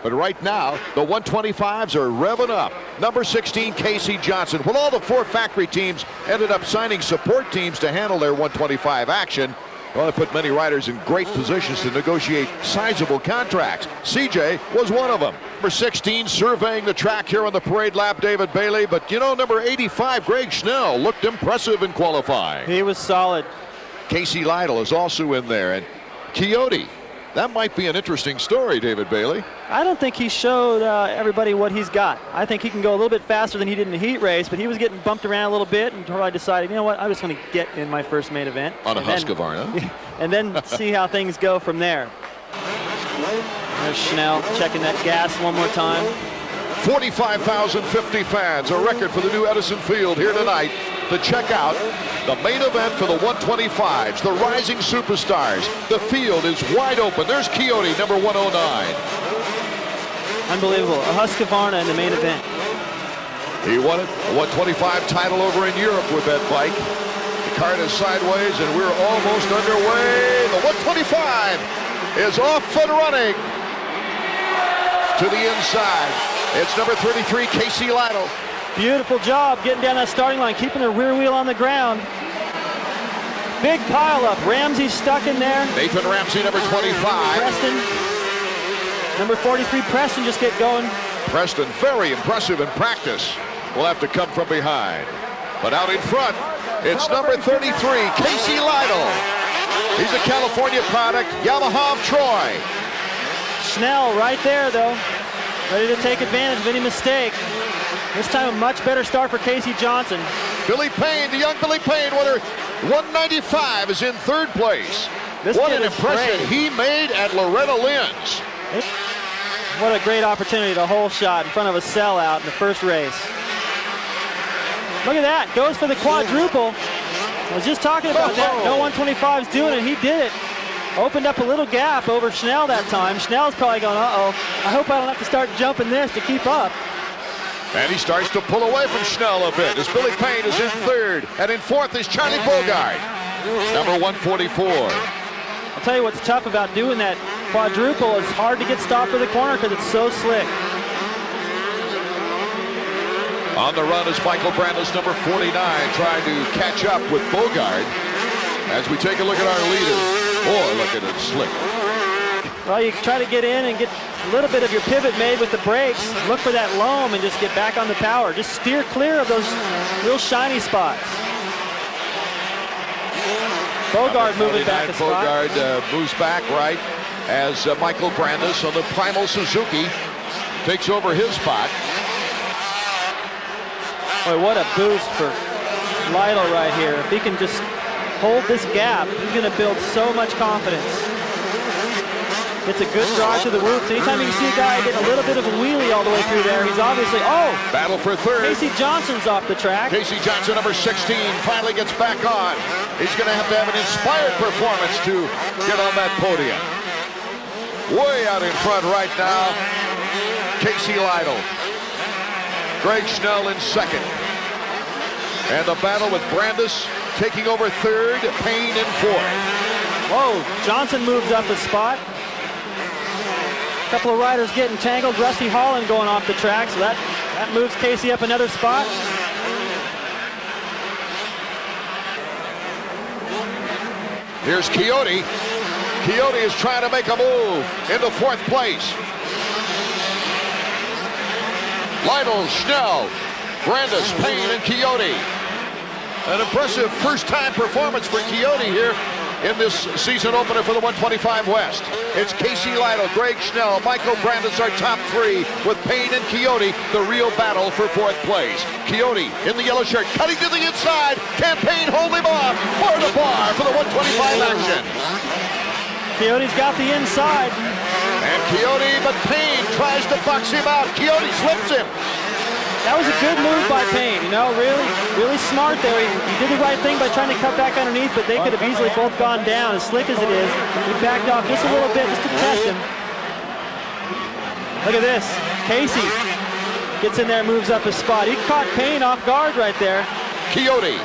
But right now, the 125s are revving up. Number 16, Casey Johnson. Well, all the 4 factory teams ended up signing support teams to handle their 125 action. Well, it put many riders in great positions to negotiate sizable contracts. CJ was one of them. Number 16 surveying the track here on the parade lap, David Bailey. But, you know, number 85, Greg Schnell, looked impressive in qualifying. He was solid. Casey Lytle is also in there. And Coyote, that might be an interesting story, David Bailey. I don't think he showed everybody what he's got. I think he can go a little bit faster than he did in the heat race, but he was getting bumped around a little bit and probably decided, you know what, I'm just going to get in my first main event. On a Husqvarna. And then see how things go from there. There's Schnell checking that gas one more time. 45,050 fans, a record for the new Edison Field here tonight to check out the main event for the 125s, the rising superstars. The field is wide open. There's Coyote, number 109. Unbelievable, a Husqvarna in the main event. He won it, a 125 title over in Europe with that bike. The cart is sideways and we're almost underway. The 125 is off and running to the inside. It's number 33, Casey Lytle. Beautiful job getting down that starting line, keeping the rear wheel on the ground. Big pile up. Ramsey stuck in there. Nathan RAMSEY, number 25. Preston. Number 43, Preston, just get going. Preston, very impressive in practice. Will have to come from behind. But out in front, it's number 33, Casey Lytle. He's a California product, Yamaha of Troy. Schnell right there, though. Ready to take advantage of any mistake. This time a much better start for Casey Johnson. Billy Payne, the young Billy Payne, winner 195, is in 3rd place. What an impression he made at Loretta Lynn's. What a great opportunity to hole shot in front of a sellout in the first race. Look at that, goes for the quadruple. I was just talking about that. No 125's doing it, he did it. Opened up a little gap over Schnell that time. Schnell's probably going, uh-oh, I hope I don't have to start jumping this to keep up. And he starts to pull away from Schnell a bit as Billy Payne is in 3rd. And in 4th is Charlie Bogart, number 144. I'll tell you what's tough about doing that quadruple. It's hard to get stopped in the corner because it's so slick. On the run is Michael Brandis, number 49, trying to catch up with Bogart. As we take a look at our leader. Boy, look at it slick. Well, you try to get in and get a little bit of your pivot made with the brakes. Look for that loam and just get back on the power. Just steer clear of those real shiny spots. Bogart moving back a spot. Bogart moves back right as Michael Brandis on the Primal Suzuki takes over his spot. Boy, what a boost for Lytle right here. If he can just hold this gap, he's going to build so much confidence. It's a good drive to the roots. Anytime you can see a guy getting a little bit of a wheelie all the way through there, he's obviously, battle for 3rd. Casey Johnson's off the track. Casey Johnson, number 16, finally gets back on. He's going to have an inspired performance to get on that podium. Way out in front right now, Casey Lytle. Greg Schnell in 2nd. And the battle with Brandis taking over 3rd, Payne in 4th. Whoa, Johnson moves up a spot. A couple of riders getting tangled. Rusty Holland going off the track, so that moves Casey up another spot. Here's Coyote. Coyote is trying to make a move into 4th place. Lytle, Schnell, Brandis, Payne, and Coyote. An impressive first-time performance for Coyote here in this season opener for the 125 West. It's Casey Lytle, Greg Schnell, Michael Brandis our top 3 with Payne and Coyote, the real battle for 4th place. Coyote in the yellow shirt, cutting to the inside. Can Payne hold him off? Bar to bar for the 125 action. Coyote's got the inside. And Coyote, but Payne tries to box him out. Coyote slips him. That was a good move by Payne, you know, really smart there. He did the right thing by trying to cut back underneath, but they could have easily both gone down, as slick as it is. He backed off just a little bit just to test him. Look at this. Casey gets in there, moves up his spot. He caught Payne off guard right there. Coyote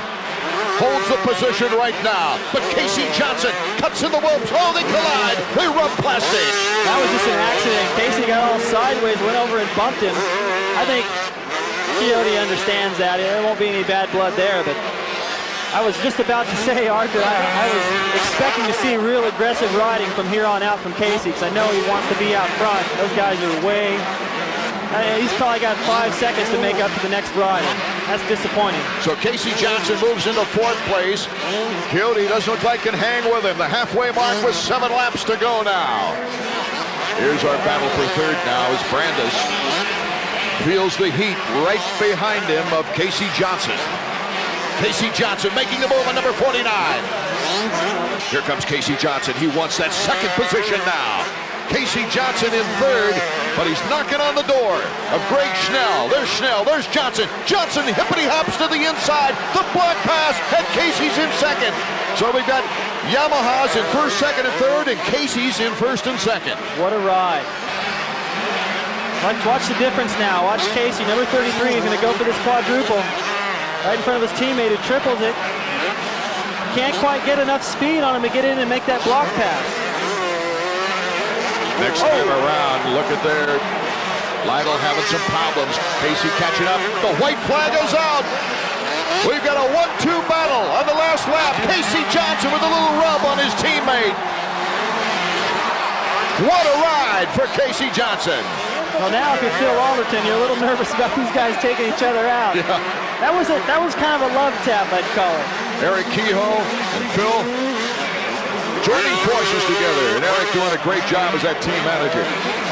holds the position right now. But Casey Johnson cuts in the ropes. Oh, they collide. They rub plastic. That was just an accident. Casey got all sideways, went over and bumped him. I think Coyote understands that. There won't be any bad blood there, but I was just about to say, Art, that I was expecting to see real aggressive riding from here on out from Casey, because I know he wants to be out front. Those guys are way... he's probably got 5 seconds to make up to the next rider. That's disappointing. So Casey Johnson moves into 4th place. Coyote doesn't look like can hang with him. The halfway mark with 7 laps to go now. Here's our battle for 3rd now as Brandis feels the heat right behind him of Casey Johnson. Casey Johnson making the move on number 49. Here comes Casey Johnson. He wants that 2nd position now. Casey Johnson in 3rd, but he's knocking on the door of Greg Schnell. There's Schnell. There's Johnson. Johnson hippity hops to the inside. The black pass, and Casey's in 2nd. So we've got Yamahas in 1st, 2nd, and 3rd, and Casey's in 1st and 2nd. What a ride. Watch the difference now. Watch Casey, number 33, is going to go for this quadruple. Right in front of his teammate who triples it. Can't quite get enough speed on him to get in and make that block pass. Next time around, look at there. Lytle having some problems. Casey catching up. The white flag is out. We've got a 1-2 battle on the last lap. Casey Johnson with a little rub on his teammate. What a ride for Casey Johnson. Well, now if you're Phil Alderton, you're a little nervous about these guys taking each other out. Yeah. That was kind of a love tap, I'd call it. Eric Kehoe and Phil joining forces together, and Eric doing a great job as that team manager.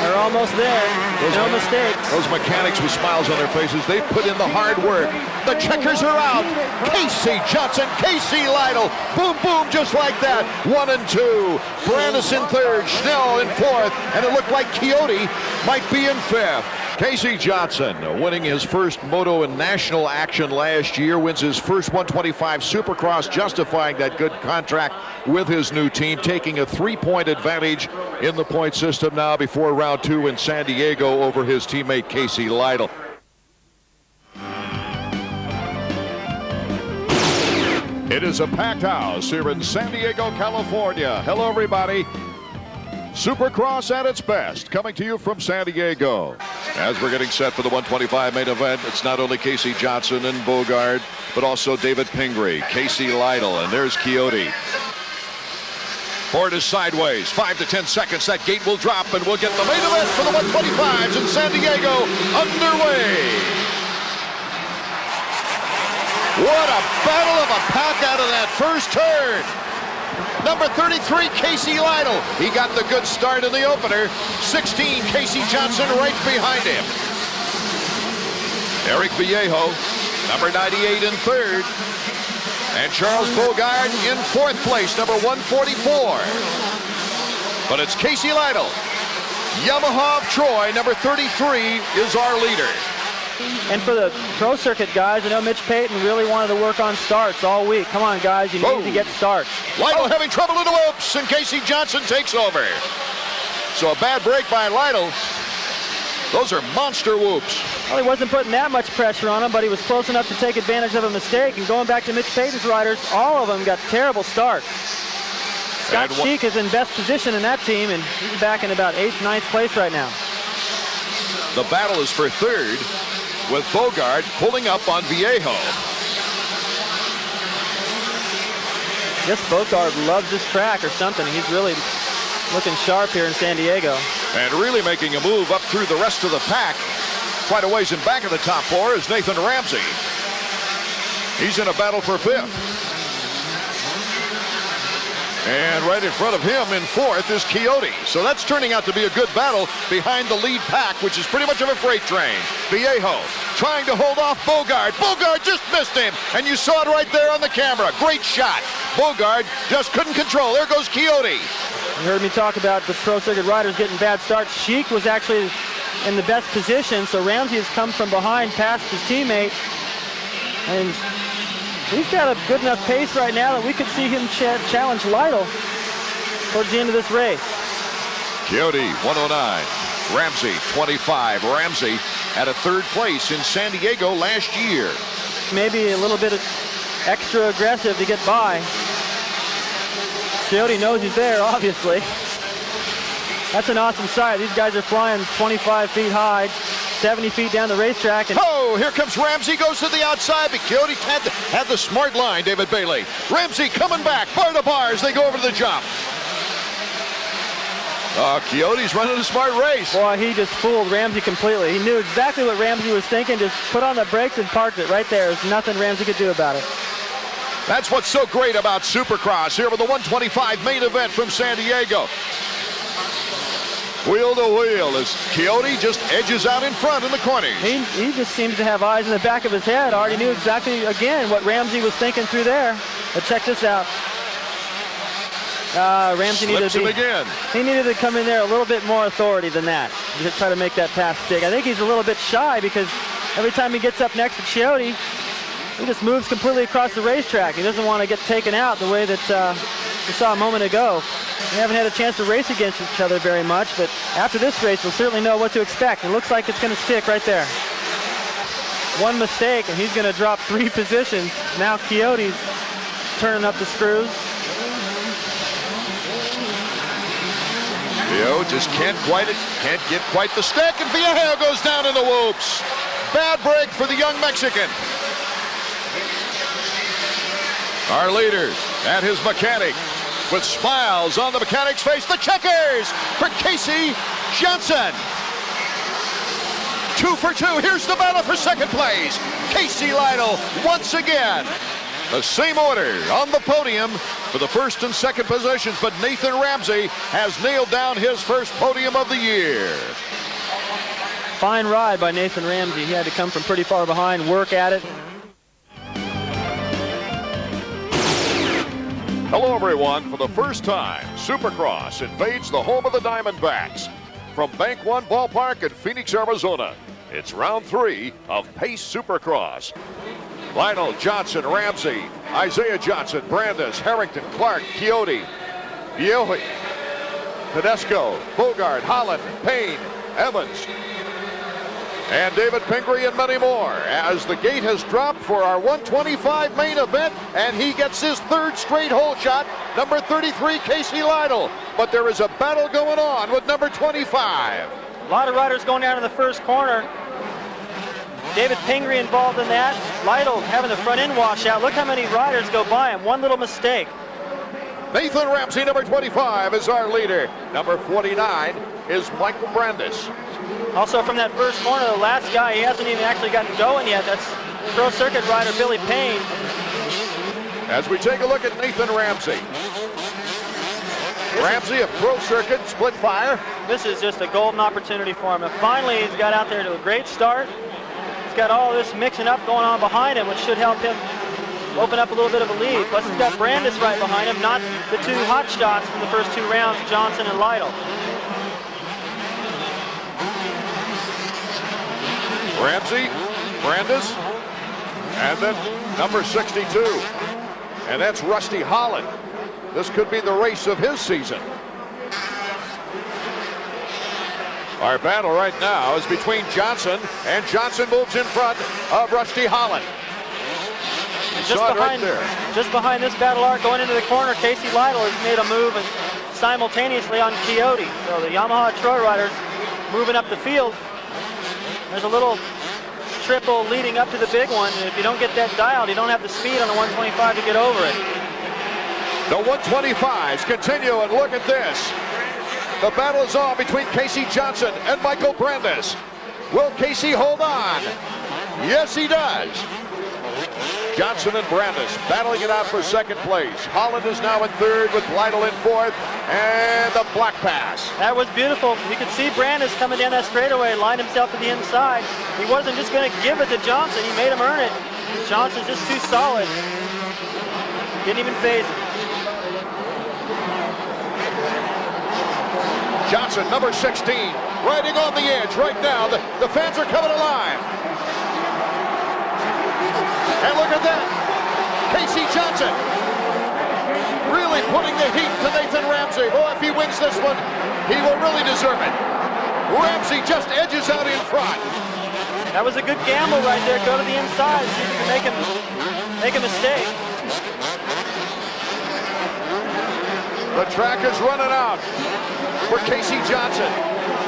They're almost there. No mistakes. Those mechanics with smiles on their faces, they've put in the hard work. The checkers are out. Casey Johnson, Casey Lytle. Boom, boom, just like that. 1 and 2. Brandis in 3rd, Schnell in 4th, and it looked like Coyote might be in 5th. Casey Johnson winning his first moto and national action last year, wins his first 125 Supercross, justifying that good contract with his new team, taking a 3-point advantage in the point system now before round 2 in San Diego over his teammate Casey Lytle. It is a packed house here in San Diego, California. Hello, everybody. Supercross at its best, coming to you from San Diego. As we're getting set for the 125 main event, it's not only Casey Johnson and Bogard, but also David Pingree, Casey Lytle, and there's Coyote. Board is sideways, 5 to 10 seconds. That gate will drop, and we'll get the main event for the 125s in San Diego underway. What a battle of a pack out of that first turn. Number 33, Casey Lytle. He got the good start in the opener. 16, Casey Johnson right behind him. Eric Vallejo, number 98 in 3rd. And Charles Bogard in 4th place, number 144. But it's Casey Lytle. Yamaha of Troy, number 33, is our leader. And for the Pro Circuit guys, I know Mitch Payton really wanted to work on starts all week. Come on, guys, you need to get starts. Lytle having trouble in the ropes, and Casey Johnson takes over. So a bad break by Lytle. Those are monster whoops. Well, he wasn't putting that much pressure on him, but he was close enough to take advantage of a mistake. And going back to Mitch Payton's riders, all of them got terrible starts. Scott Sheik is in best position in that team, and he's back in about 8th, 9th place right now. The battle is for 3rd, with Bogard pulling up on Vallejo. I guess Bogard loves this track or something. He's really looking sharp here in San Diego. And really making a move up through the rest of the pack. Quite a ways in back of the top 4 is Nathan Ramsey. He's in a battle for 5th. And right in front of him in 4th is Coyote. So that's turning out to be a good battle behind the lead pack, which is pretty much of a freight train. Vallejo trying to hold off Bogard. Bogard just missed him, and you saw it right there on the camera. Great shot. Bogard just couldn't control. There goes Coyote. You heard me talk about the Pro Circuit riders getting bad starts. Sheik was actually in the best position, so Ramsey has come from behind past his teammate. And he's got a good enough pace right now that we could see him challenge Lytle towards the end of this race. Coyote, 109. Ramsey, 25. Ramsey had a 3rd place in San Diego last year. Maybe a little bit of extra aggressive to get by. Coyote knows he's there, obviously. That's an awesome sight. These guys are flying 25 feet high, 70 feet down the racetrack. And oh, here comes Ramsey, goes to the outside, but Coyote had the smart line, David Bailey. Ramsey coming back, bar to bar as they go over to the jump. Coyote's running a smart race. Boy, he just fooled Ramsey completely. He knew exactly what Ramsey was thinking, just put on the brakes and parked it right there. There's nothing Ramsey could do about it. That's what's so great about Supercross here with the 125 main event from San Diego. Wheel to wheel as Coyote just edges out in front in the corners. He just seems to have eyes in the back of his head. Already knew exactly, again, what Ramsey was thinking through there. But check this out. Ramsey needed he needed to come in there a little bit more authority than that to try to make that pass stick. I think he's a little bit shy because every time he gets up next to Coyote, he just moves completely across the racetrack. He doesn't want to get taken out the way that we saw a moment ago. They haven't had a chance to race against each other very much, but after this race, we'll certainly know what to expect. It looks like it's going to stick right there. One mistake, and he's going to drop 3 positions. Now Coyote's turning up the screws. Theo just can't get quite the stick, and Viejo goes down in the whoops. Bad break for the young Mexican. Our leader and his mechanic with smiles on the mechanic's face. The checkers for Casey Johnson. 2 for 2. Here's the battle for second place. Casey LYTLE once again. The same order on the podium for the first and second positions, but Nathan RAMSEY has nailed down his first podium of the year. Fine ride by Nathan RAMSEY. He had to come from pretty far behind, work at it. Hello, everyone. For the first time, Supercross invades the home of the Diamondbacks. From Bank One Ballpark in Phoenix, Arizona, it's round 3 of Pace Supercross. Lytle, Johnson, RAMSEY, Isaiah Johnson, Brandes, Harrington, Clark, Coyote, Viejo, Tedesco, Bogart, Holland, Payne, Evans, and David Pingree, and many more, as the gate has dropped for our 125 main event, and he gets his 3rd straight hole shot, number 33, Casey LYTLE. But there is a battle going on with number 25. A lot of riders going down in the first corner. David Pingree involved in that. LYTLE having the front end washout. Look how many riders go by him. One little mistake. Nathan RAMSEY, number 25, is our leader. Number 49 is Michael Brandes. Also from that first corner, the last guy, he hasn't even actually gotten going yet. That's Pro-Circuit rider Billy Payne. As we take a look at Nathan RAMSEY. RAMSEY of Pro-Circuit, split fire. This is just a golden opportunity for him. And finally, he's got out there to a great start. He's got all this mixing up going on behind him, which should help him open up a little bit of a lead. Plus, he's got Brandes right behind him, not the 2 hot shots from the first 2 rounds, Johnson and LYTLE. RAMSEY, Brandes, and then number 62. And that's Rusty Holland. This could be the race of his season. Our battle right now is between Johnson, and Johnson moves in front of Rusty Holland. Just behind this battle arc going into the corner, Casey LYTLE has made a move and simultaneously on Coyote. So the Yamaha Troy riders moving up the field. There's a little triple leading up to the big one. And if you don't get that dialed, you don't have the speed on the 125 to get over it. The 125s continue, and look at this. The battle is on between Casey Johnson and Michael Brandes. Will Casey hold on? Yes, he does. Johnson and Brandes battling it out for second place. Holland is now in 3rd with LYTLE in 4th, and the black pass. That was beautiful. You could see Brandes coming down that straightaway, lined himself to the inside. He wasn't just going to give it to Johnson. He made him earn it. Johnson's just too solid. Didn't even phase him. Johnson, number 16, riding on the edge right now. The fans are coming alive. And look at that. Casey Johnson really putting the heat to Nathan RAMSEY. Oh, if he wins this one, he will really deserve it. RAMSEY just edges out in front. That was a good gamble right there. Go to the inside, see if you can make a mistake. The track is running out for Casey Johnson.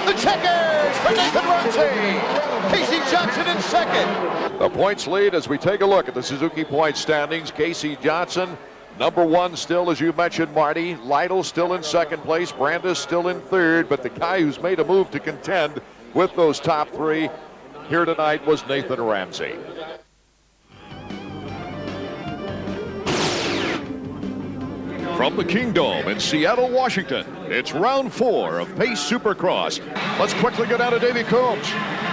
The checkers for Nathan RAMSEY. Casey Johnson in second. The points lead as we take a look at the Suzuki point standings. Casey Johnson, number one still, as you mentioned, Marty. Lytle still in second place. Brandis still in third. But the guy who's made a move to contend with those top three here tonight was Nathan RAMSEY. From the Kingdome in Seattle, Washington, it's round 4 of Pace Supercross. Let's quickly go down to Davey Coombs.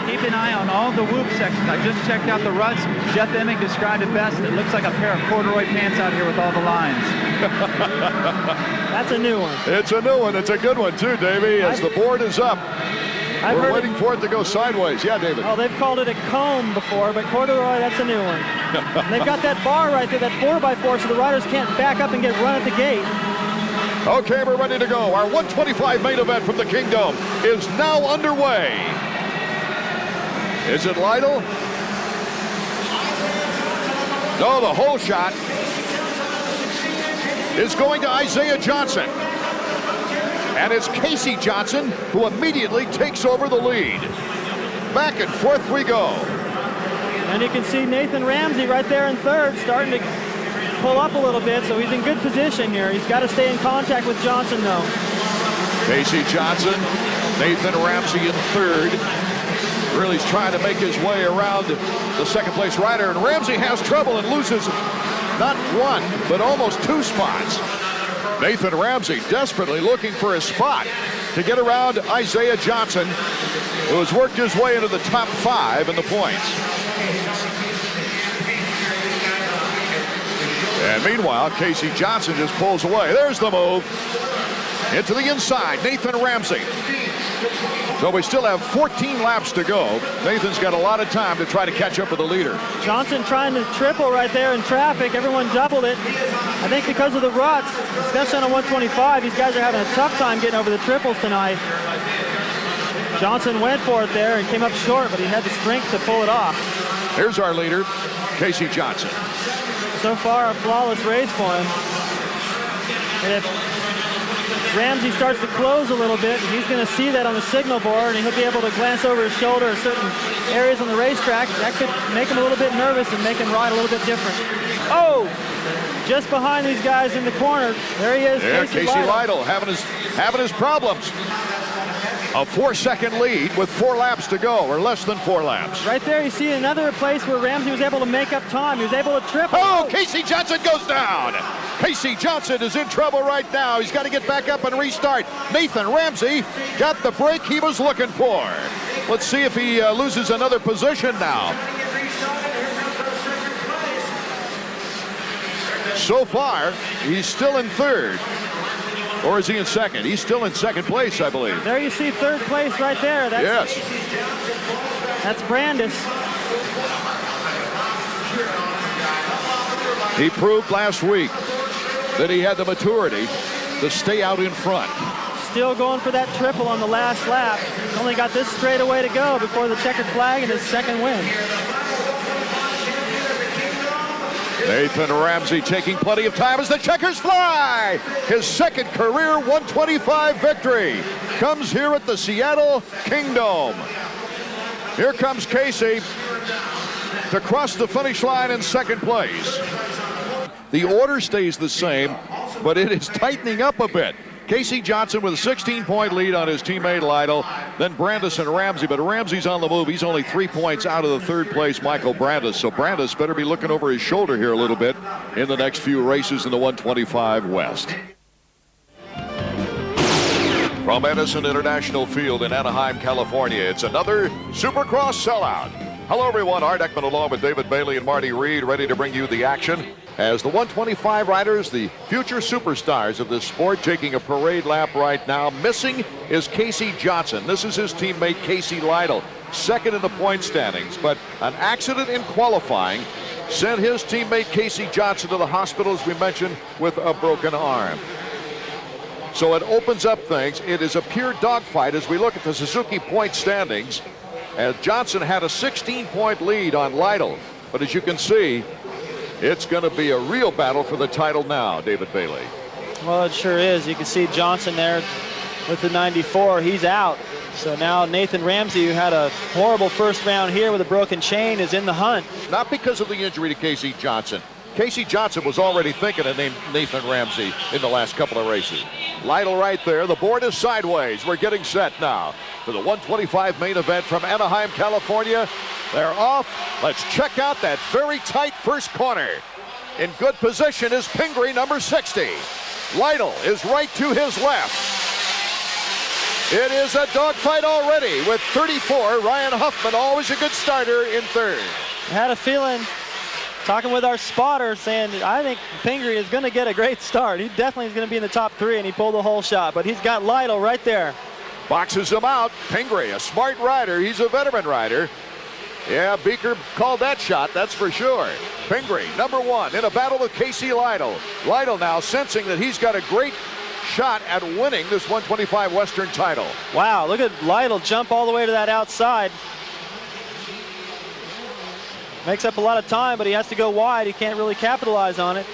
Keep an eye on all the whoop sections. I just checked out the ruts. Jeff Emming described it best. It looks like a pair of corduroy pants out here with all the lines. That's a new one. It's a new one. It's a good one too, Davey, as the board is up. We're waiting for it to go sideways. Yeah, David. Oh, they've called it a comb before, but corduroy, that's a new one. And they've got that bar right there, that 4x4, so the riders can't back up and get run at the gate. Okay, we're ready to go. Our 125 main event from the Kingdome is now underway. Is it Lytle? No, the whole shot is going to Isaiah Johnson. And it's Casey Johnson who immediately takes over the lead. Back and forth we go. And you can see Nathan RAMSEY right there in third, starting to pull up a little bit, so he's in good position here. He's got to stay in contact with Johnson, though. Casey Johnson, Nathan RAMSEY in third. Really is trying to make his way around the second place rider, and RAMSEY has trouble and loses not one, but almost 2 spots. Nathan RAMSEY desperately looking for a spot to get around Isaiah Johnson, who has worked his way into the top 5 in the points. And meanwhile, Casey Johnson just pulls away. There's the move. Into the inside, Nathan RAMSEY. So we still have 14 laps to go. Nathan's got a lot of time to try to catch up with the leader. Johnson trying to triple right there in traffic. Everyone doubled it. I think because of the ruts, especially on a 125, these guys are having a tough time getting over the triples tonight. Johnson went for it there and came up short, but he had the strength to pull it off. Here's our leader, Casey Johnson. So far, a flawless race for him. And if RAMSEY starts to close a little bit, he's going to see that on the signal board, and he'll be able to glance over his shoulder at certain areas on the racetrack. That could make him a little bit nervous and make him ride a little bit different. Oh! Just behind these guys in the corner. There he is. Yeah, Casey Lytle having his problems. A 4-second lead with 4 laps to go, or less than 4 laps. Right there, you see another place where RAMSEY was able to make up time. He was able to triple. Oh, Casey Johnson goes down. Casey Johnson is in trouble right now. He's got to get back up and restart. Nathan RAMSEY got the break he was looking for. Let's see if he loses another position now. So far, he's still in third. Or is he in second? He's still in second place, I believe. There you see third place right there. Yes. That's Brandis. He proved last week that he had the maturity to stay out in front. Still going for that triple on the last lap. He's only got this straightaway to go before the checkered flag and his second win. Nathan RAMSEY taking plenty of time as the checkers fly. His second career 125 victory comes here at the Seattle Kingdome. Here comes Casey to cross the finish line in second place. The order stays the same, but it is tightening up a bit. Casey Johnson with a 16-point lead on his teammate Lytle, then Brandis and RAMSEY, but RAMSEY's on the move. He's only 3 points out of the third place Michael Brandis, so Brandis better be looking over his shoulder here a little bit in the next few races in the 125 West. From Edison International Field in Anaheim, California, it's another Supercross sellout. Hello everyone, Art Ekman along with David Bailey and Marty Reed, ready to bring you the action. As the 125 riders, the future superstars of this sport, taking a parade lap right now. Missing is Casey Johnson. This is his teammate Casey Lytle, second in the point standings. But an accident in qualifying sent his teammate Casey Johnson to the hospital, as we mentioned, with a broken arm. So it opens up things. It is a pure dogfight as we look at the Suzuki point standings. As Johnson had a 16-point lead on Lytle. But as you can see, It's going to be a real battle for the title now, David Bailey. Well, it sure is. You can see Johnson there with the 94. He's out. So now Nathan Ramsey, who had a horrible first round here with a broken chain, is in the hunt. Not because of the injury to Casey Johnson. Casey Johnson was already thinking of Nathan Ramsey in the last couple of races. Lytle right there. The board is sideways. We're getting set now for the 125 main event from Anaheim, California. They're off. Let's check out that very tight first corner. In good position is Pingree, number 60. Lytle is right to his left. It is a dogfight already with 34. Ryan Huffman, always a good starter, in third. I had a feeling, talking with our spotter, saying I think Pingree is going to get a great start. He definitely is going to be in the top 3, and he pulled the whole shot. But he's got Lytle right there. Boxes him out. Pingree, a smart rider. He's a veteran rider. Yeah, Beeker called that shot, that's for sure. Pingree, number 1, in a battle with Casey Lytle. Lytle now sensing that he's got a great shot at winning this 125 Western title. Wow, look at Lytle jump all the way to that outside. Makes up a lot of time, but he has to go wide. He can't really capitalize on it.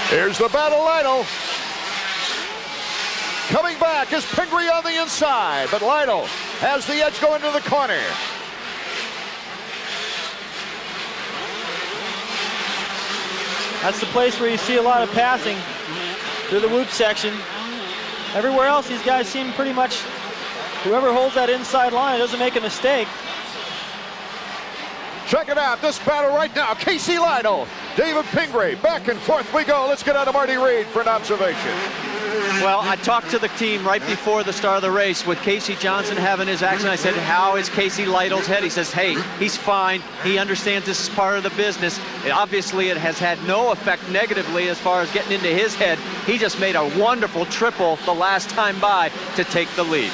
Here's the battle, Lytle. Coming back is Pingree on the inside, but Lytle has the edge going to the corner. That's the place where you see a lot of passing through the whoop section. Everywhere else, these guys seem pretty much, whoever holds that inside line doesn't make a mistake. Check it out, this battle right now. Casey Lytle, David Pingree, back and forth we go. Let's get out of Marty Reed for an observation. Well, I talked to the team right before the start of the race with Casey Johnson having his accident. I said, how is Casey Lytle's head? He says, hey, he's fine. He understands this is part of the business. Obviously, it has had no effect negatively as far as getting into his head. He just made a wonderful triple the last time by to take the lead.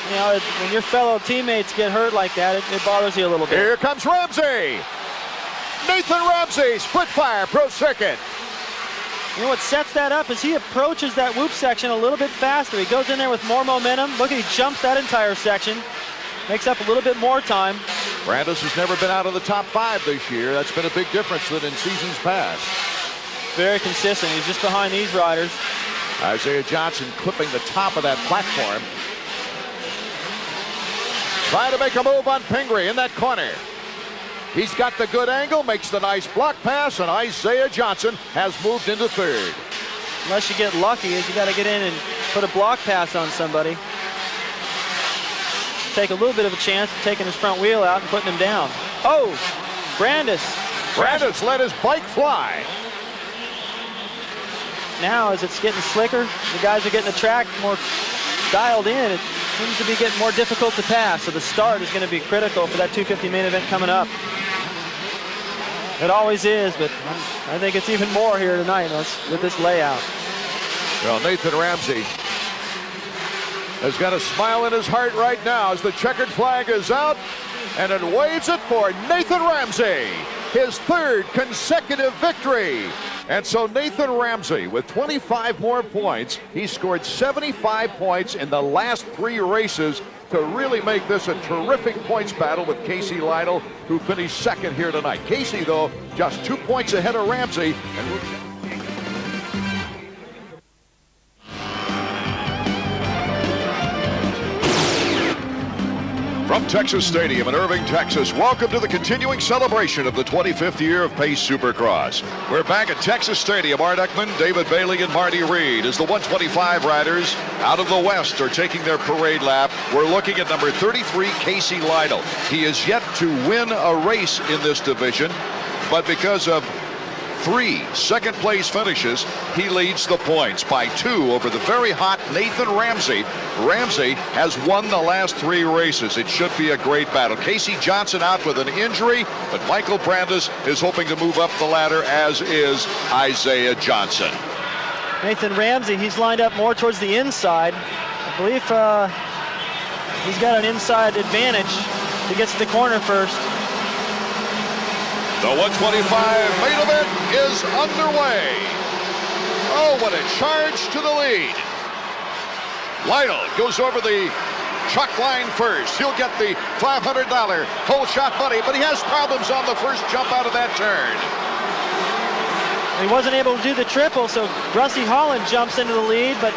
You know, when your fellow teammates get hurt like that, it bothers you a little bit. Here comes Ramsey. Nathan Ramsey, split fire, Pro-Circuit. You know what sets that up is he approaches that whoop section a little bit faster. He goes in there with more momentum. Look, he jumps that entire section. Makes up a little bit more time. Brandis has never been out of the top 5 this year. That's been a big difference than in seasons past. Very consistent. He's just behind these riders. Isaiah Johnson clipping the top of that platform. Trying to make a move on Pingree in that corner. He's got the good angle, makes the nice block pass, and Isaiah Johnson has moved into third. Unless you get lucky, is you got to get in and put a block pass on somebody. Take a little bit of a chance of taking his front wheel out and putting him down. Oh, Brandis. Brandis let his bike fly. Now, as it's getting slicker, the guys are getting the track more dialed in. It seems to be getting more difficult to pass, so the start is going to be critical for that 250 main event coming up. It always is, but I think it's even more here tonight with this layout. Well, Nathan Ramsey has got a smile in his heart right now as the checkered flag is out, and it waves it for Nathan Ramsey, his 3rd consecutive victory. And so Nathan Ramsey, with 25 more points, he scored 75 points in the last 3 races to really make this a terrific points battle with Casey Lytle, who finished 2nd here tonight. Casey, though, just 2 points ahead of Ramsey. From Texas Stadium in Irving, Texas, welcome to the continuing celebration of the 25th year of Pace Supercross. We're back at Texas Stadium. Art Eckman, David Bailey, and Marty Reed as the 125 riders out of the West are taking their parade lap. We're looking at number 33, Casey Lytle. He is yet to win a race in this division, but because of 3 second-place finishes, he leads the points by 2 over the very hot Nathan Ramsey. Ramsey has won the last 3 races. It should be a great battle. Casey Johnson out with an injury, but Michael Brandis is hoping to move up the ladder, as is Isaiah Johnson. Nathan Ramsey, he's lined up more towards the inside. I believe he's got an inside advantage. He gets to the corner first. The 125 main event is underway. Oh, what a charge to the lead. Lytle goes over the chalk line first. He'll get the $500 whole shot money, but he has problems on the first jump out of that turn. He wasn't able to do the triple, so Rusty Holland jumps into the lead, but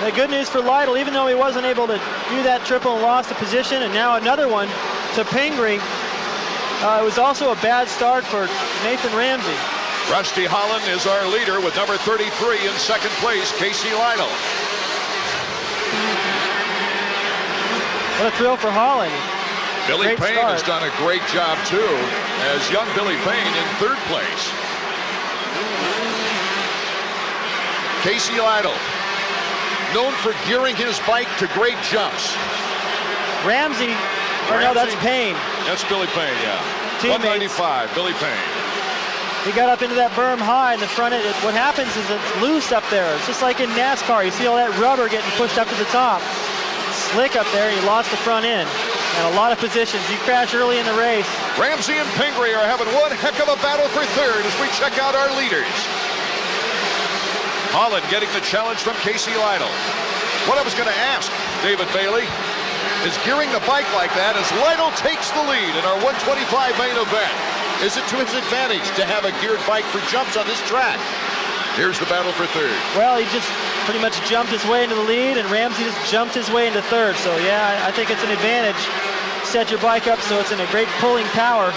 the good news for Lytle, even though he wasn't able to do that triple and lost the position, and now another one to Pingree, it was also a bad start for Nathan Ramsey. Rusty Holland is our leader with number 33 in second place, Casey Lytle. What a thrill for Holland. Billy Great Payne start. has done a great job too, as young Billy Payne in third place. Casey Lytle, known for gearing his bike to great jumps. Ramsey, or no, that's Payne. That's Billy Payne, yeah. Teammates. 195, Billy Payne. He got up into that berm high in the front end. What happens is it's loose up there. It's just like in NASCAR. You see all that rubber getting pushed up to the top. Slick up there, and he lost the front end. And a lot of positions. He crashed early in the race. Ramsey and Pingree are having one heck of a battle for third as we check out our leaders. Holland getting the challenge from Casey Lytle. What I was going to ask, David Bailey, is gearing the bike like that as Lytle takes the lead in our 125 main event. Is it to his advantage to have a geared bike for jumps on this track? Here's the battle for third. Well, he just pretty much jumped his way into the lead, and Ramsey just jumped his way into third. So, yeah, I think it's an advantage. Set your bike up so it's in a great pulling power.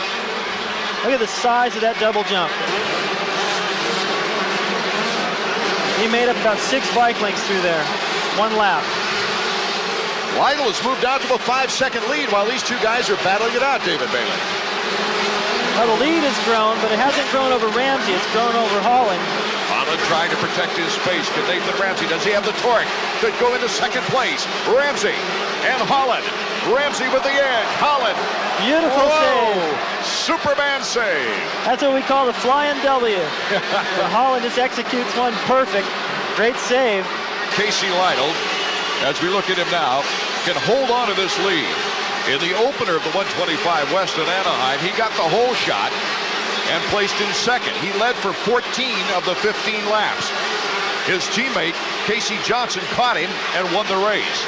Look at the size of that double jump. He made up about 6 bike lengths through there. 1 lap. Lytle has moved out to a 5-second lead while these two guys are battling it out, David Bailey. Well, the lead has grown, but it hasn't grown over Ramsey. It's grown over Holland. Holland trying to protect his space. Can Nathan Ramsey, does he have the torque to go into second place? Ramsey and Holland. Ramsey with the edge. Holland. Beautiful save. Superman save. That's what we call the flying W. Holland just executes one perfect. Great save. Casey Lytle, as we look at him now, can hold on to this lead. In the opener of the 125 West in Anaheim, he got the whole shot and placed in second. He led for 14 of the 15 laps. His teammate, Casey Johnson, caught him and won the race.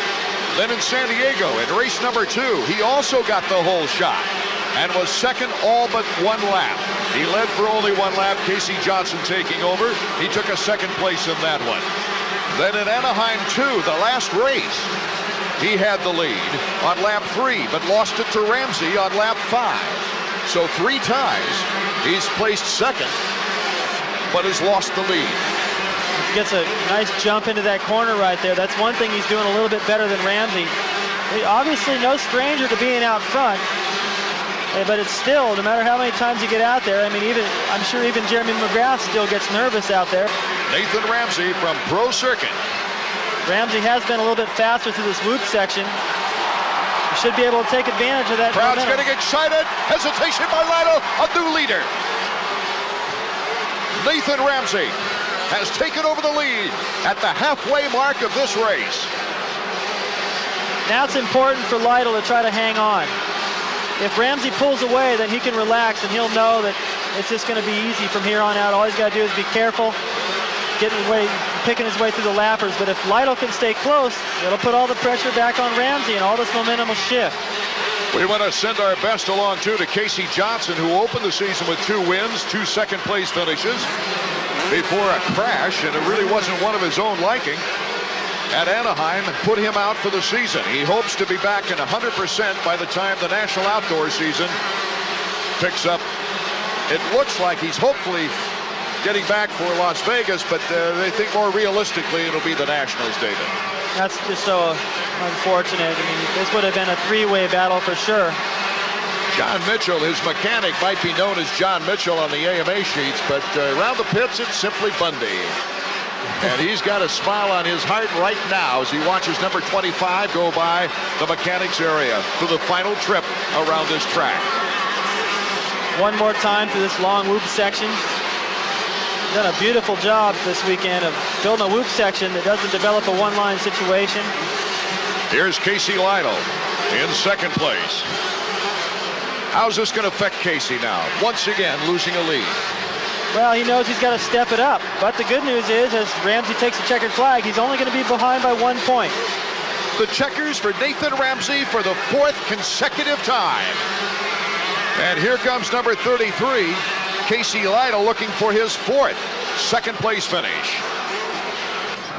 Then in San Diego, in race number 2, he also got the whole shot and was second all but 1 lap. He led for only 1 lap, Casey Johnson taking over. He took a second place in that one. Then in Anaheim 2, the last race, he had the lead on lap 3, but lost it to Ramsey on lap 5. So 3 times he's placed second, but has lost the lead. Gets a nice jump into that corner right there. That's one thing he's doing a little bit better than Ramsey. Obviously no stranger to being out front, but it's still, no matter how many times you get out there, I mean, I'm sure even Jeremy McGrath still gets nervous out there. Nathan Ramsey from Pro-Circuit. Ramsey has been a little bit faster through this whoop section. He should be able to take advantage of that Crowd's momentum. getting excited. Hesitation by Lytle, a new leader. Nathan Ramsey has taken over the lead at the halfway mark of this race. Now it's important for Lytle to try to hang on. If Ramsey pulls away, then he can relax and he'll know that it's just going to be easy from here on out. All he's got to do is be careful, picking his way through the lappers. But if Lytle can stay close, it'll put all the pressure back on Ramsey and all this momentum will shift. We want to send our best along too to Casey Johnson, who opened the season with 2 wins, 2 second place finishes before a crash, and it really wasn't one of his own liking at Anaheim, and put him out for the season. He hopes to be back in 100% by the time the National Outdoor season picks up. It looks like he's hopefully getting back for Las Vegas, but they think more realistically it'll be the Nationals, David. That's just so unfortunate. I mean, this would have been a 3-way battle for sure. John Mitchell, his mechanic, might be known as John Mitchell on the AMA sheets, but around the pits it's simply Bundy. And he's got a smile on his heart right now as he watches number 25 go by the mechanics area for the final trip around this track. One more time through this long whoop section. Done a beautiful job this weekend of building a whoop section that doesn't develop a one-line situation. Here's Casey Lytle in second place. How's this going to affect Casey now? Once again, losing a lead. Well, he knows he's got to step it up. But the good news is, as Ramsey takes a checkered flag, he's only going to be behind by 1 point. The checkers for Nathan RAMSEY for the 4th consecutive time. And here comes number 33, Casey LYTLE, looking for his 4th second-place finish.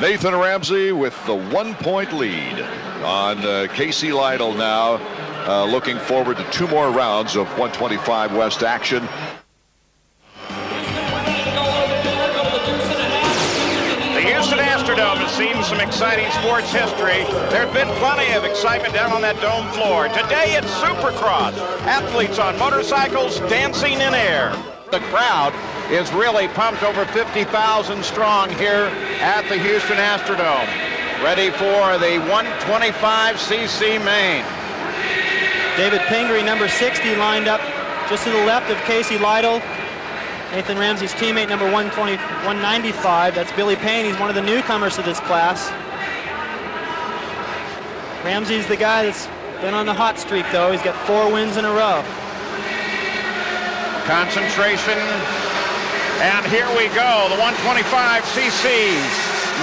Nathan RAMSEY with the 1-point lead on Casey LYTLE now, looking forward to 2 more rounds of 125 West action. Astrodome has seen some exciting sports history. There's been plenty of excitement down on that dome floor. Today it's Supercross. Athletes on motorcycles dancing in air. The crowd is really pumped, over 50,000 strong here at the Houston Astrodome. Ready for the 125cc main. David Pingree, number 60, lined up just to the left of Casey LYTLE. Nathan RAMSEY's teammate, number 195. That's Billy Payne. He's one of the newcomers to this class. RAMSEY's the guy that's been on the hot streak, though. He's got 4 wins in a row. Concentration. And here we go. The 125cc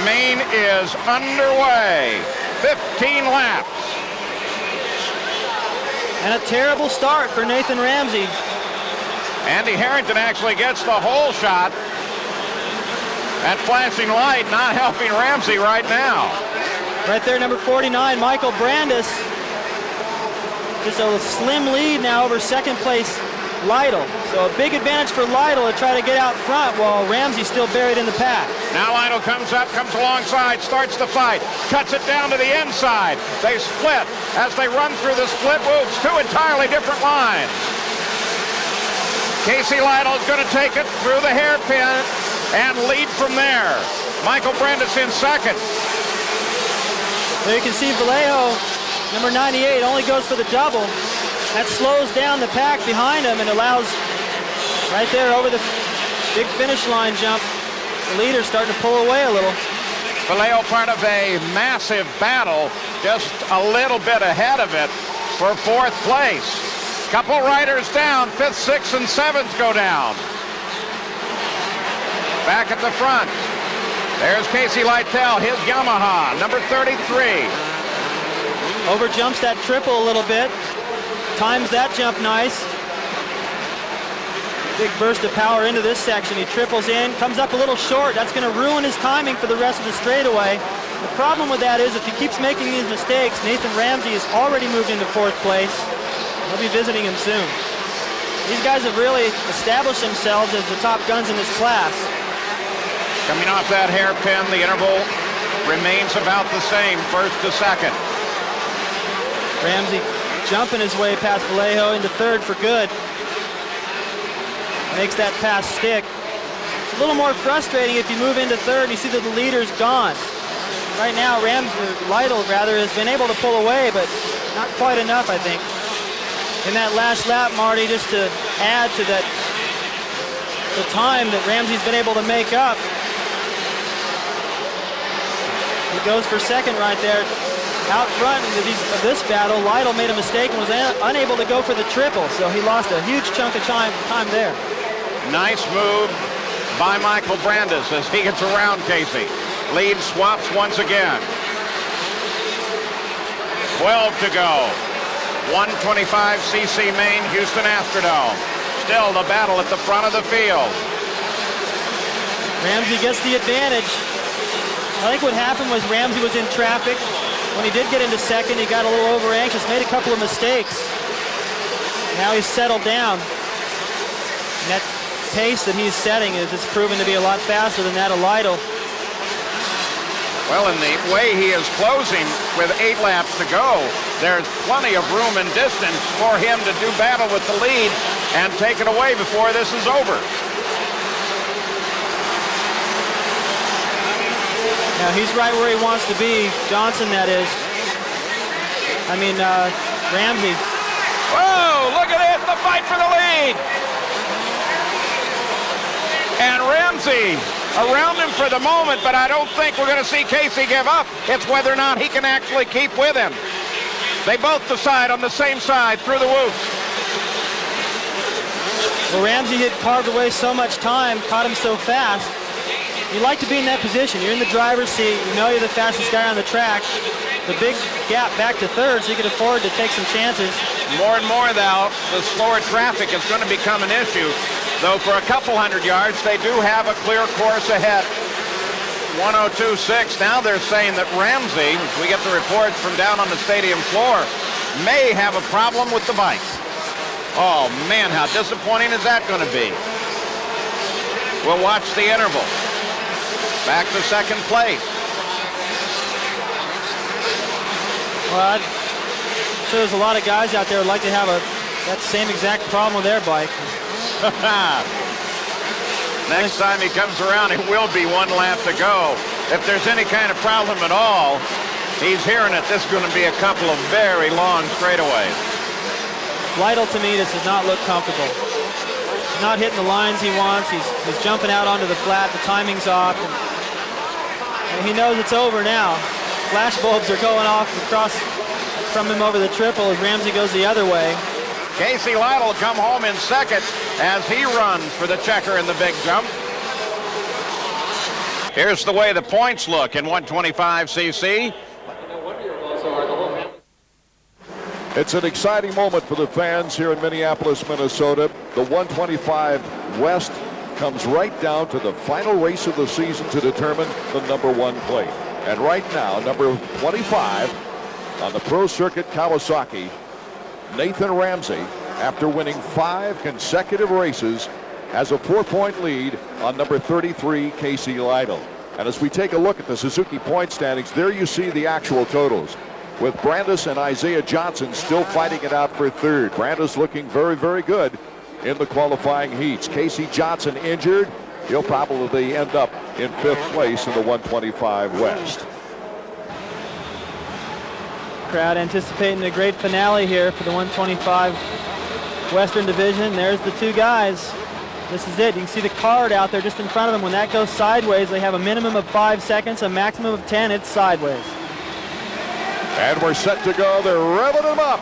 main is underway. 15 laps. And a terrible start for Nathan RAMSEY. Andy Harrington actually gets the hole shot. That flashing light not helping RAMSEY right now. Right there, number 49, Michael Brandis. Just a slim lead now over second place LYTLE. So a big advantage for LYTLE to try to get out front while RAMSEY's still buried in the pack. Now LYTLE comes up, comes alongside, starts the fight, cuts it down to the inside. They split as they run through the split whoops, 2 entirely different lines. Casey LYTLE is going to take it through the hairpin and lead from there. Michael Brandis in second. There you can see Vallejo, number 98, only goes for the double. That slows down the pack behind him and allows, right there over the big finish line jump, the leader's starting to pull away a little. Vallejo part of a massive battle, just a little bit ahead of it for 4th place. Couple riders down, 5th, 6th, and 7th go down. Back at the front, there's Casey LYTLE, his Yamaha, number 33. Over jumps that triple a little bit. Times that jump nice. Big burst of power into this section. He triples in, comes up a little short. That's going to ruin his timing for the rest of the straightaway. The problem with that is if he keeps making these mistakes, Nathan RAMSEY has already moved into 4th place. We'll be visiting him soon. These guys have really established themselves as the top guns in this class. Coming off that hairpin, the interval remains about the same, 1st to 2nd. RAMSEY jumping his way past Vallejo into 3rd for good. Makes that pass stick. It's a little more frustrating if you move into 3rd and you see that the leader's gone. Right now, LYTLE has been able to pull away, but not quite enough, I think. In that last lap, Marty, just to add to that, the time that RAMSEY's been able to make up. He goes for 2nd right there. Out front of this battle, LYTLE made a mistake and was unable to go for the triple, so he lost a huge chunk of time there. Nice move by Michael Brandis as he gets around Casey. Lead swaps once again. 12 to go. 125cc main, Houston Astrodome. Still the battle at the front of the field. RAMSEY gets the advantage. I think what happened was RAMSEY was in traffic. When he did get into 2nd, he got a little over anxious, made a couple of mistakes. Now he's settled down. And that pace that he's setting is just proven to be a lot faster than that of LYTLE. Well, in the way he is closing with 8 laps to go, there's plenty of room and distance for him to do battle with the lead and take it away before this is over. Now he's right where he wants to be. Johnson, that is. RAMSEY. Whoa, look at it, the fight for the lead. And RAMSEY around him for the moment, but I don't think we're going to see Casey give up. It's whether or not he can actually keep with him. They both decide on the same side through the whoops. Well, Ramsey had carved away so much time, caught him so fast. You like to be in that position. You're in the driver's seat. You know you're the fastest guy on the track. The big gap back to third, so you can afford to take some chances. More and more, though, the slower traffic is going to become an issue. Though for a couple hundred yards, they do have a clear course ahead. 102.6. Now they're saying that Ramsey, we get the reports from down on the stadium floor, may have a problem with the bike. Oh, man, how disappointing is that going to be? We'll watch the interval. Back to second place. Well, I'm sure there's a lot of guys out there who would like to have that same exact problem with their bike. Next time he comes around, it will be one lap to go. If there's any kind of problem at all, he's hearing it. This is going to be a couple of very long straightaways. Lytle, to me, this does not look comfortable. He's not hitting the lines he wants. He's jumping out onto the flat. The timing's off. And he knows it's over now. Flash bulbs are going off across from him over the triple as Ramsey goes the other way. Casey LYTLE come home in second as he runs for the checker in the big jump. Here's the way the points look in 125cc. It's an exciting moment for the fans here in Minneapolis, Minnesota. The 125 West comes right down to the final race of the season to determine the #1 plate. And right now, number 25 on the Pro-Circuit Kawasaki, Nathan RAMSEY, after winning 5 consecutive races, has a 4-point lead on number 33, Casey LYTLE. And as we take a look at the Suzuki point standings, there you see the actual totals, with Brandis and Isaiah Johnson still fighting it out for third. Brandis looking very, very good in the qualifying heats. Casey Johnson injured. He'll probably end up in 5th place in the 125 West. Crowd anticipating a great finale here for the 125 Western Division. There's the two guys. This is it. You can see the card out there just in front of them. When that goes sideways, they have a minimum of 5 seconds, a maximum of 10. It's sideways. And we're set to go. They're revving them up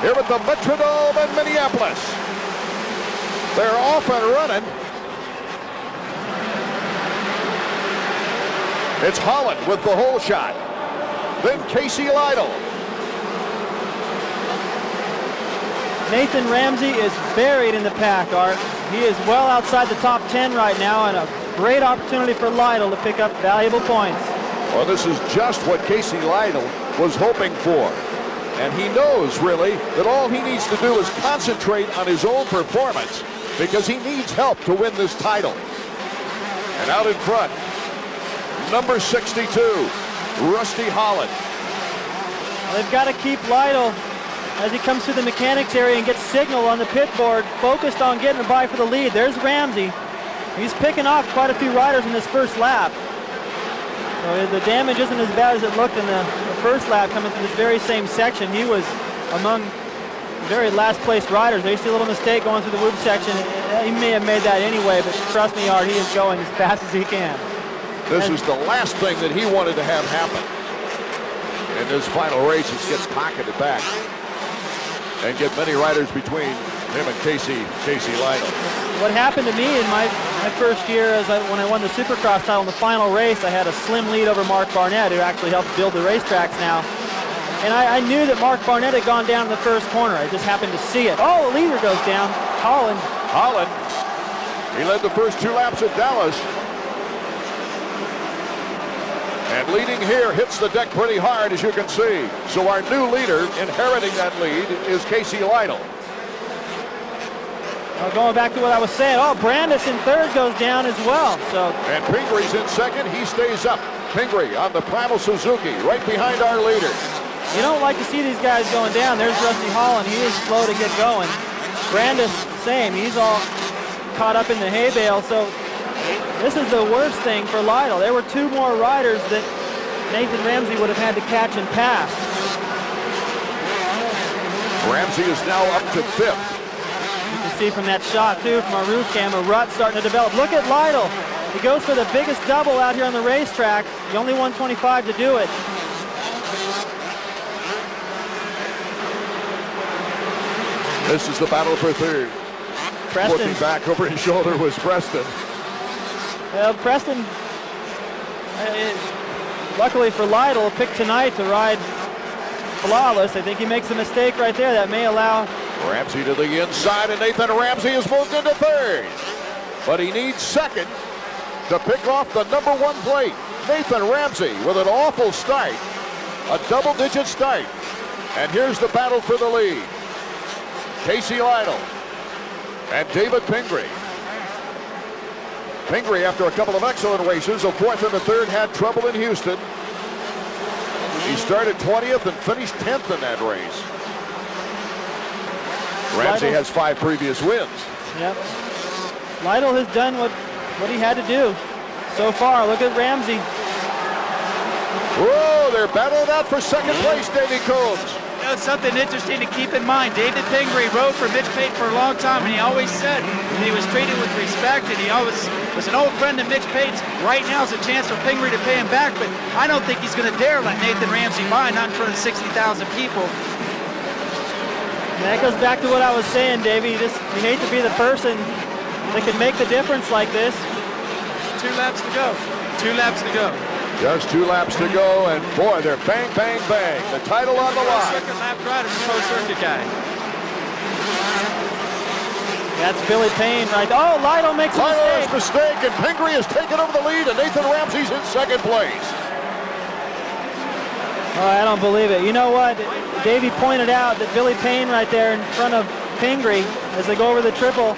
here at the Metrodome in Minneapolis. They're off and running. It's Holland with the hole shot. Then Casey LYTLE. Nathan RAMSEY is buried in the pack, Art. He is well outside the top 10 right now, and a great opportunity for LYTLE to pick up valuable points. Well, this is just what Casey LYTLE was hoping for. And he knows, really, that all he needs to do is concentrate on his own performance because he needs help to win this title. And out in front, number 62, Rusty Holland. They've got to keep LYTLE as he comes through the mechanics area and gets signal on the pit board, focused on getting a by for the lead. There's RAMSEY. He's picking off quite a few riders in this first lap. So the damage isn't as bad as it looked in the first lap coming through this very same section. He was among the very last place riders. There you see a little mistake going through the whoop section. He may have made that anyway, but trust me, Art, he is going as fast as he can. This is the last thing that he wanted to have happen. In this final race, he gets pocketed back and get many riders between him and Casey LYTLE. What happened to me in my first year when I won the Supercross title in the final race, I had a slim lead over Mark Barnett, who actually helped build the racetracks now. And I knew that Mark Barnett had gone down in the first corner. I just happened to see it. Oh, the leader goes down. Holland. He led the first 2 laps at Dallas. And leading here hits the deck pretty hard, as you can see. So our new leader inheriting that lead is Casey LYTLE. Well, going back to what I was saying, Brandis in third goes down as well. So. And Pingree's in second. He stays up. Pingree on the Primal Suzuki, right behind our leader. You don't like to see these guys going down. There's Rusty Holland. He is slow to get going. Brandis, same. He's all caught up in the hay bale. So this is the worst thing for LYTLE. There were 2 more riders that Nathan RAMSEY would have had to catch and pass. RAMSEY is now up to 5th. You can see from that shot, too, from our roof cam, a rut starting to develop. Look at LYTLE. He goes for the biggest double out here on the racetrack. The only 125 to do it. This is the battle for third. Preston. Looking back over his shoulder was Preston. Well, Preston, luckily for Lytle, picked tonight to ride flawless. I think he makes a mistake right there that may allow. Ramsey to the inside, and Nathan Ramsey has moved into third. But he needs second to pick off the #1 plate. Nathan Ramsey with an awful start, a double-digit start. And here's the battle for the lead. Casey Lytle and David Pingree. Pingree, after a couple of excellent races, a fourth and a third, had trouble in Houston. He started 20th and finished 10th in that race. Ramsey has 5 previous wins. Yep. Lytle has done what he had to do so far. Look at Ramsey. Whoa, they're battling out for second place, Davey Combs. You know, something interesting to keep in mind. David Pingree rode for Mitch Payton for a long time, and he always said that he was treated with respect, and he always was an old friend of Mitch Payton's. Right now is a chance for Pingree to pay him back, but I don't think he's going to dare let Nathan Ramsey by, not in front of 60,000 people. And that goes back to what I was saying, Davey. You hate to be the person that can make the difference like this. 2 laps to go. 2 laps to go. Just 2 laps to go, and boy, they're bang, bang, bang. The title on the line. Second lap rider, the Pro-Circuit guy. That's Billy Payne right. Oh, Lytle makes a mistake. Mistake, and Pingree has taken over the lead, and Nathan Ramsey's in second place. Oh, I don't believe it. You know what? Davey pointed out that Billy Payne right there in front of Pingree as they go over the triple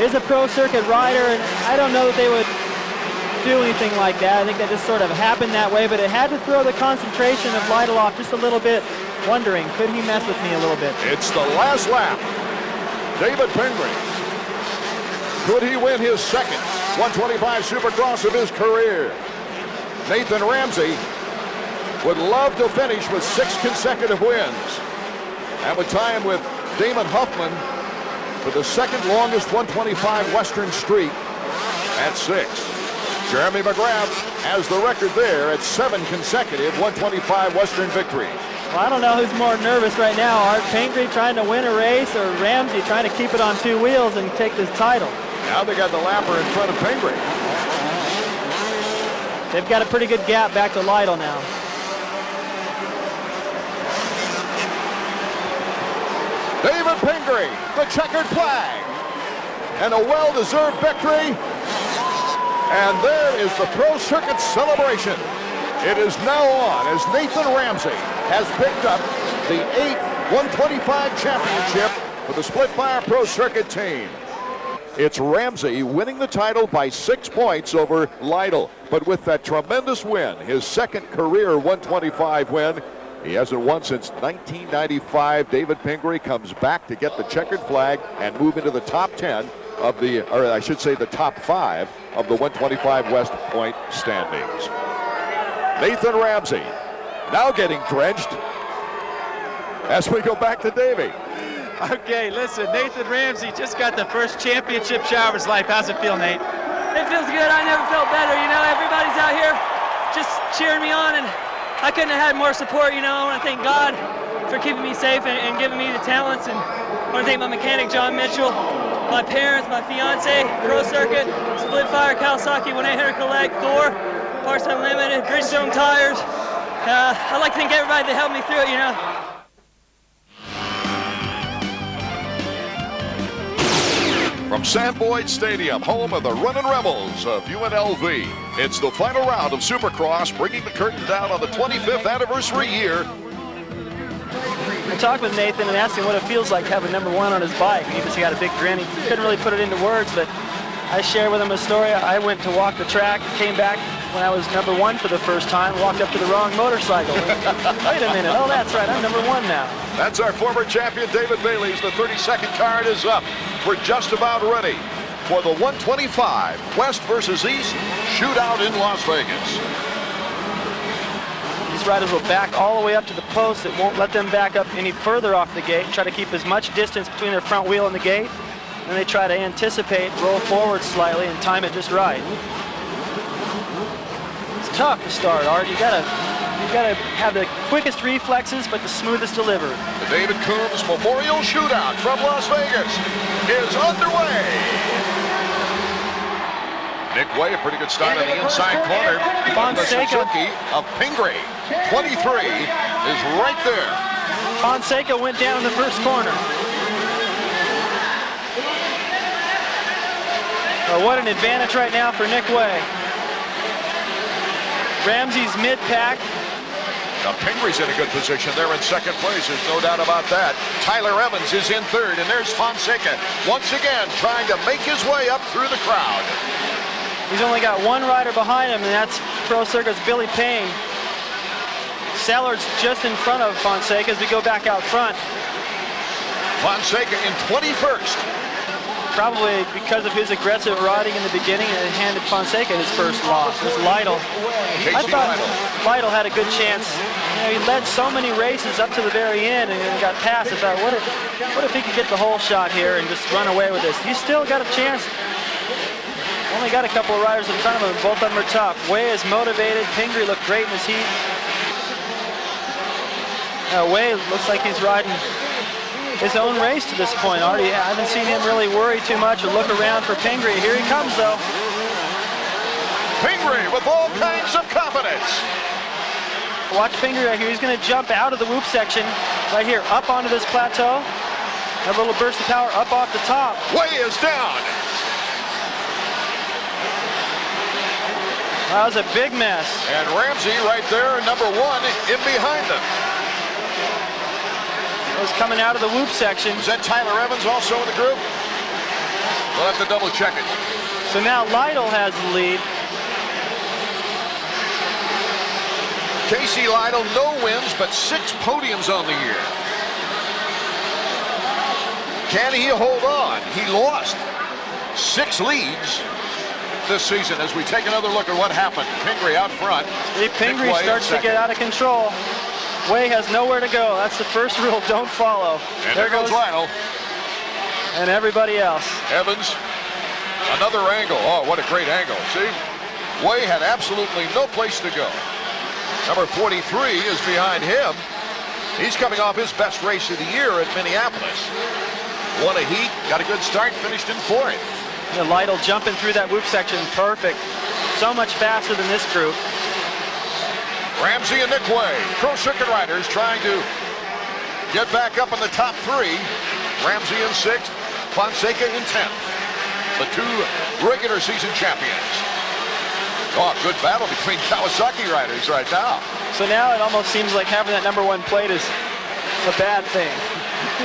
is a Pro-Circuit rider, and I don't know that they would do anything like that. I think that just sort of happened that way, but it had to throw the concentration of Lytle off just a little bit, wondering, could he mess with me a little bit? It's the last lap. David Pingree. Could he win his second 125 Supercross of his career? Nathan Ramsey would love to finish with 6 consecutive wins, and would tie him with Damon Huffman for the second longest 125 Western streak at 6. Jeremy McGrath has the record there at 7 consecutive 125 Western victories. Well, I don't know who's more nervous right now. Art Pingree trying to win a race, or Ramsey trying to keep it on 2 wheels and take this title? Now they got the lapper in front of Pingree. They've got a pretty good gap back to Lytle now. David Pingree, the checkered flag, and a well-deserved victory. And there is the Pro-Circuit celebration. It is now on as Nathan Ramsey has picked up the 8th 125 championship for the Split Fire Pro-Circuit team. It's Ramsey winning the title by 6 points over Lytle. But with that tremendous win, his second career 125 win, he hasn't won since 1995. David Pingree comes back to get the checkered flag and move into the top 10 of the, or I should say the top 5 of the 125 West point standings. Nathan Ramsey now getting drenched as we go back to Davey. Okay, listen, Nathan Ramsey just got the first championship shower of his life. How's it feel, Nate? It feels good. I never felt better. You know, everybody's out here just cheering me on, and I couldn't have had more support. You know, I want to thank God for keeping me safe and giving me the talents, and I want to thank my mechanic, John Mitchell, my parents, my fiance, Pro-Circuit, Split Fire, Kawasaki, 1-800 Collect, Thor, Parts Unlimited, Bridgestone Tires. I'd like to thank everybody that helped me through it, you know. From Sam Boyd Stadium, home of the Runnin' Rebels of UNLV, it's the final round of Supercross, bringing the curtain down on the 25th anniversary year. I talked with Nathan and asked him what it feels like having #1 on his bike. He just got a big grin. He couldn't really put it into words, but I shared with him a story. I went to walk the track, came back when I was #1 for the first time, walked up to the wrong motorcycle. Wait a minute, oh that's right, I'm #1 now. That's our former champion, David Bailey's. The 32nd card is up. We're just about ready for the 125 West versus East shootout in Las Vegas. These riders will back all the way up to the post. It won't let them back up any further off the gate. Try to keep as much distance between their front wheel and the gate. Then they try to anticipate, roll forward slightly, and time it just right. It's tough to start, Art. You gotta You got to have the quickest reflexes, but the smoothest delivery. The David Coombs Memorial Shootout from Las Vegas is underway. Nick Way, a pretty good start on the inside corner. The Suzuki of Pingree, 23, is right there. Fonseca went down in the first corner. Oh, what an advantage right now for Nick Way. Ramsey's mid-pack. Now Pingree's in a good position. They're in second place. There's no doubt about that. Tyler Evans is in third, and there's Fonseca once again trying to make his way up through the crowd. He's only got one rider behind him, and that's Pro-Circuit's Billy Payne. Sellard's just in front of Fonseca as we go back out front. Fonseca in 21st. Probably because of his aggressive riding in the beginning, and it handed Fonseca his first loss. It was Lytle. I thought Lytle had a good chance. You know, he led so many races up to the very end and got past. I thought, what if he could get the whole shot here and just run away with this? He's still got a chance. Only got a couple of riders in front of him. Both of them are tough. Way is motivated. Pingree looked great in his heat. Way looks like he's riding his own race to this point. I haven't seen him really worry too much or look around for Pingree. Here he comes, though. Pingree with all kinds of confidence. Watch Pingree right here. He's going to jump out of the whoop section right here, up onto this plateau. Have a little burst of power up off the top. Way is down. That was a big mess. And Ramsey right there, number one, in behind them. Was coming out of the whoop section. Is that Tyler Evans also in the group? We'll have to double check it. So now Lytle has the lead. Casey Lytle, no wins, but 6 podiums on the year. Can he hold on? He lost 6 leads this season as we take another look at what happened. Pingree out front. Pingree starts to get out of control. Way has nowhere to go. That's the first rule, don't follow. And there goes Lytle. And everybody else. Evans, another angle. Oh, what a great angle. See? Way had absolutely no place to go. Number 43 is behind him. He's coming off his best race of the year at Minneapolis. Won a heat, got a good start, finished in 4th. Yeah, Lytle jumping through that whoop section, perfect. So much faster than this group. Ramsey and Nick Way, Pro-Circuit riders trying to get back up in the top 3. Ramsey in 6th, Fonseca in 10th. The 2 regular season champions. Oh, good battle between Kawasaki riders right now. So now it almost seems like having that number 1 plate is a bad thing.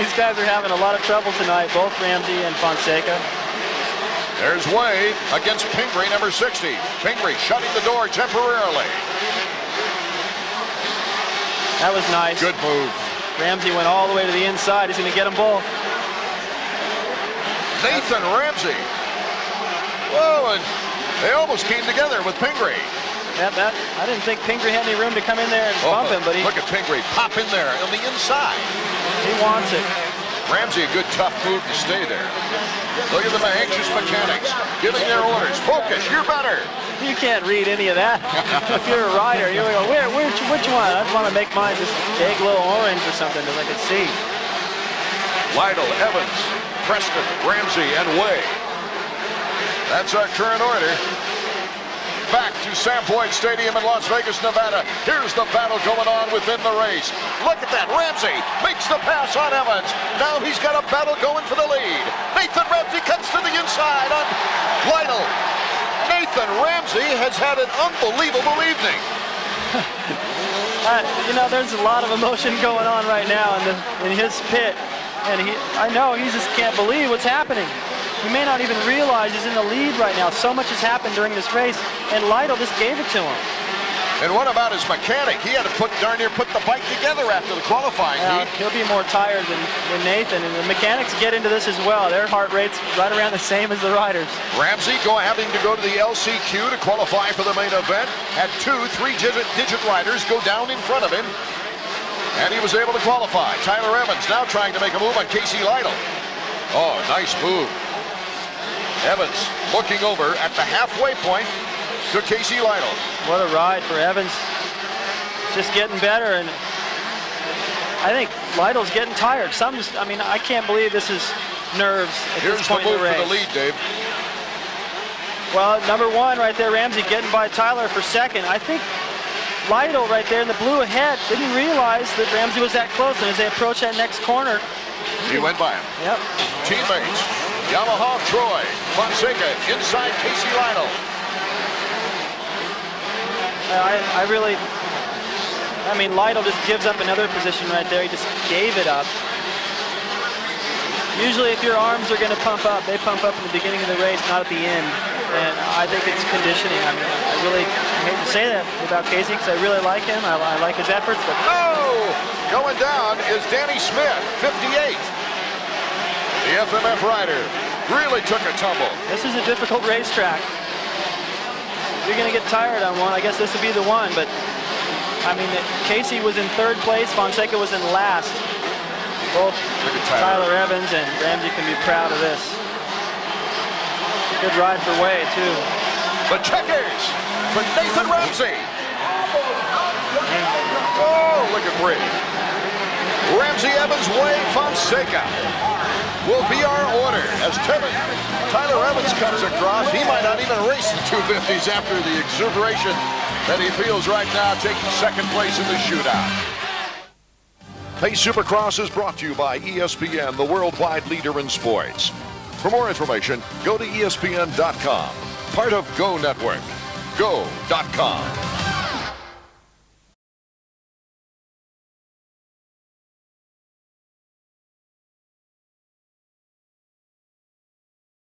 These guys are having a lot of trouble tonight, both Ramsey and Fonseca. There's Way against Pingree, number 60. Pingree shutting the door temporarily. That was nice. Good move. Ramsey went all the way to the inside. He's going to get them both. Nathan RAMSEY. Whoa, and they almost came together with Pingree. Yeah, I didn't think Pingree had any room to come in there and bump him, but he... Look at Pingree pop in there on the inside. He wants it. RAMSEY, a good tough move to stay there. Look at the anxious mechanics giving their orders. Focus, you're better. You can't read any of that. If you're a rider, you're going, which one? I'd want to make mine this big little orange or something that I could see. Lytle, Evans, Preston, RAMSEY, and Way. That's our current order. Back to Sam Boyd Stadium in Las Vegas, Nevada. Here's the battle going on within the race. Look at that. RAMSEY makes the pass on Evans. Now he's got a battle going for the lead. Nathan RAMSEY cuts to the inside on Lytle. Nathan RAMSEY has had an unbelievable evening. You know, there's a lot of emotion going on right now in his pit. And I know he just can't believe what's happening. He may not even realize he's in the lead right now. So much has happened during this race, and Lytle just gave it to him. And what about his mechanic? He had to darn near put the bike together after the qualifying heat. He'll be more tired than Nathan, and the mechanics get into this as well. Their heart rate's right around the same as the riders. RAMSEY having to go to the LCQ to qualify for the main event. Had 2 3-digit riders go down in front of him, and he was able to qualify. Tyler Evans now trying to make a move on Casey Lytle. Oh, nice move. Evans looking over at the halfway point to Casey Lytle. What a ride for Evans. just getting better, and I think Lytle's getting tired. I can't believe this is nerves at Here's this point the in move the race. for the lead, Dave. Well, number one right there, Ramsey getting by Tyler for second. I think Lytle right there in the blue ahead didn't realize that Ramsey was that close, and as they approach that next corner, He went by him. yep. Teammates, Yamaha Troy, Fonseca inside Casey Lytle. Lytle just gives up another position right there. He just gave it up. Usually if your arms are going to pump up, they pump up in the beginning of the race, not at the end. And I think it's conditioning. I hate to say that about Casey because I really like him. I like his efforts. But Going down is Danny Smith, 58. The FMF rider really took a tumble. this is a difficult racetrack. If you're going to get tired on one, I guess this would be the one. But, Casey was in third place. Fonseca was in last. Both Tyler Evans and Ramsey can be proud of this. Good ride for Way, too. The checkers for Nathan RAMSEY. Oh, look at Brady. Ramsey, Evans, Way, Fonseca will be our order as Tyler Evans comes across. He might not even race the 250s after the exuberation that he feels right now, taking second place in the shootout. Hey, Supercross is brought to you by ESPN, the worldwide leader in sports. For more information, go to ESPN.com. Part of Go Network. Go.com.